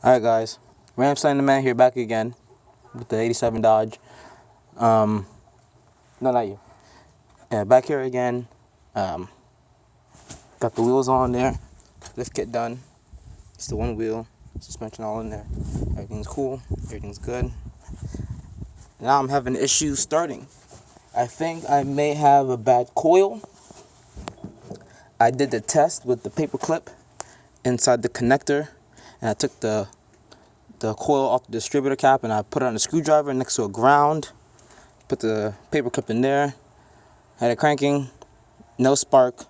Alright guys, Ram Slam the Man here, back again with the 87 Dodge. No, not you. Yeah, back here again. Got the wheels on there, lift kit done. It's the one wheel, suspension all in there. Everything's cool, everything's good. Now I'm having issues starting. I think I may have a bad coil. I did the test with the paper clip inside the connector, and I took the coil off the distributor cap and I put it on a screwdriver next to a ground. Put the paper clip in there, had it cranking, no spark.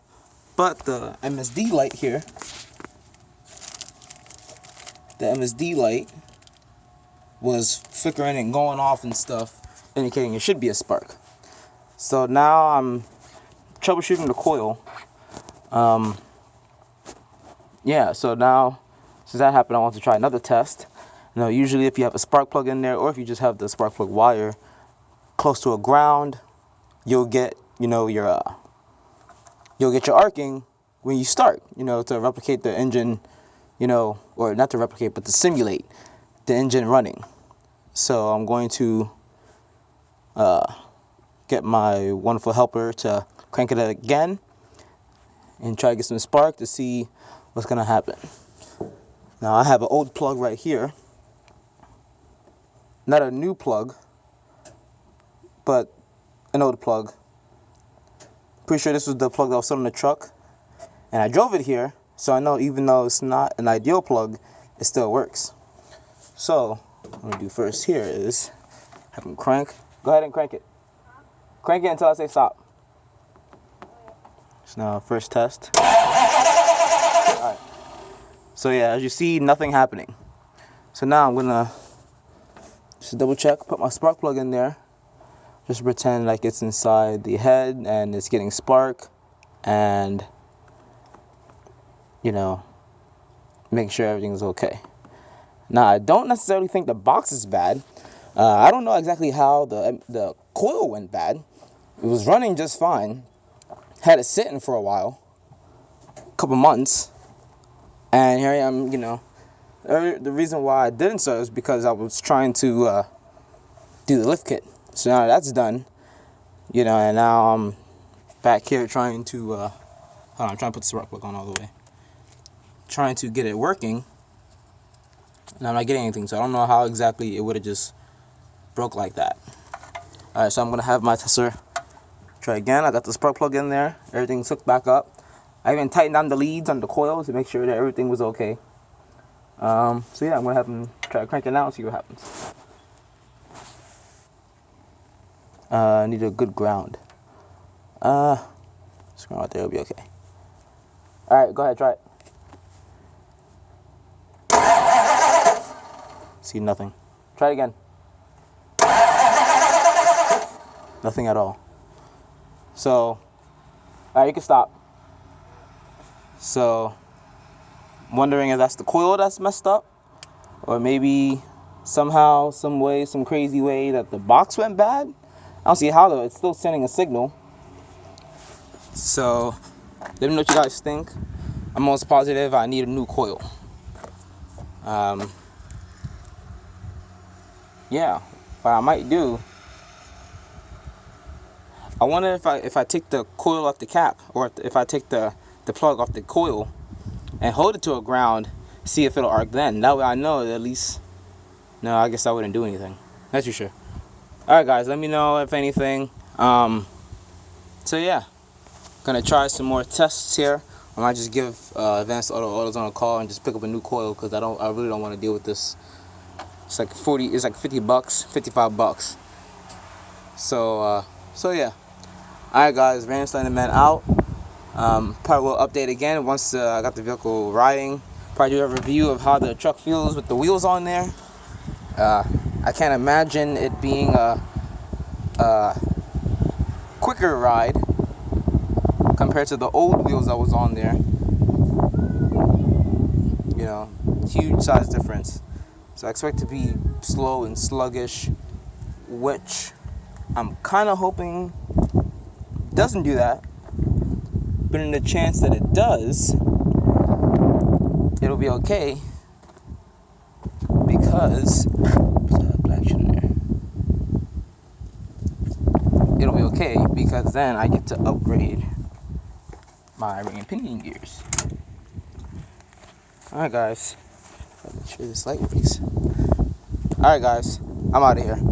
But the MSD light here, the MSD light was flickering and going off and stuff, indicating it should be a spark. So now I'm troubleshooting the coil. Yeah, so now since that happened, I want to try another test. You know, usually if you have a spark plug in there, or if you just have the spark plug wire close to a ground, you'll get, you'll get your arcing when you start, to replicate the engine, or not to replicate, but to simulate the engine running. So I'm going to get my wonderful helper to crank it again and try to get some spark to see what's going to happen. Now I have an old plug right here. Not a new plug, but an old plug. Pretty sure this was the plug that was still in the truck. And I drove it here, so I know even though it's not an ideal plug, it still works. So, what I'm going to do first here is have them crank. Go ahead and crank it. Crank it until I say stop. So now, first test. Alright. So yeah, as you see, nothing happening. So now I'm going to just double check, put my spark plug in there. Just pretend like it's inside the head and it's getting spark, and make sure everything's okay. Now I don't necessarily think the box is bad. I don't know exactly how the coil went bad. It was running just fine. Had it sitting for a while, a couple months, and here I am. The reason why I didn't start is because I was trying to do the lift kit. So now that's done, and now I'm back here trying to, hold on, I'm trying to put the spark plug on all the way. Trying to get it working, and I'm not getting anything, so I don't know how exactly it would have just broke like that. Alright, so I'm going to have my tester try again. I got the spark plug in there, everything's hooked back up. I even tightened down the leads on the coil to make sure that everything was okay. So yeah, I'm going to have him try to crank it out and see what happens. I need a good ground. This ground right there will be okay. Alright, go ahead, try it. See nothing. Try it again. Nothing at all. So, alright, you can stop. So, wondering if that's the coil that's messed up, or maybe somehow, some way, some crazy way that the box went bad. I don't see how though. It's still sending a signal. So, let me know what you guys think. I'm almost positive I need a new coil. Yeah, what I might do, I wonder if I take the coil off the cap, or if I take the plug off the coil and hold it to a ground, see if it'll arc then. That way I know that at least. No, I guess I wouldn't do anything. Not too sure. Alright guys, let me know if anything. So yeah, gonna try some more tests here. I might just give Advanced Autos on a call and just pick up a new coil, because I really don't want to deal with this. It's like $50, $55. So yeah. Alright guys, Ram Slam the Man out. Probably will update again once I got the vehicle riding. Probably do a review of how the truck feels with the wheels on there. I can't imagine it being a quicker ride compared to the old wheels that was on there. Huge size difference. So I expect it to be slow and sluggish, which I'm kind of hoping doesn't do that. But in the chance that it does, it'll be okay. because put a black shit in there. It'll be okay because then I get to upgrade my ring and pinion gears. Alright guys, make sure this light works. Alright guys, I'm out of here.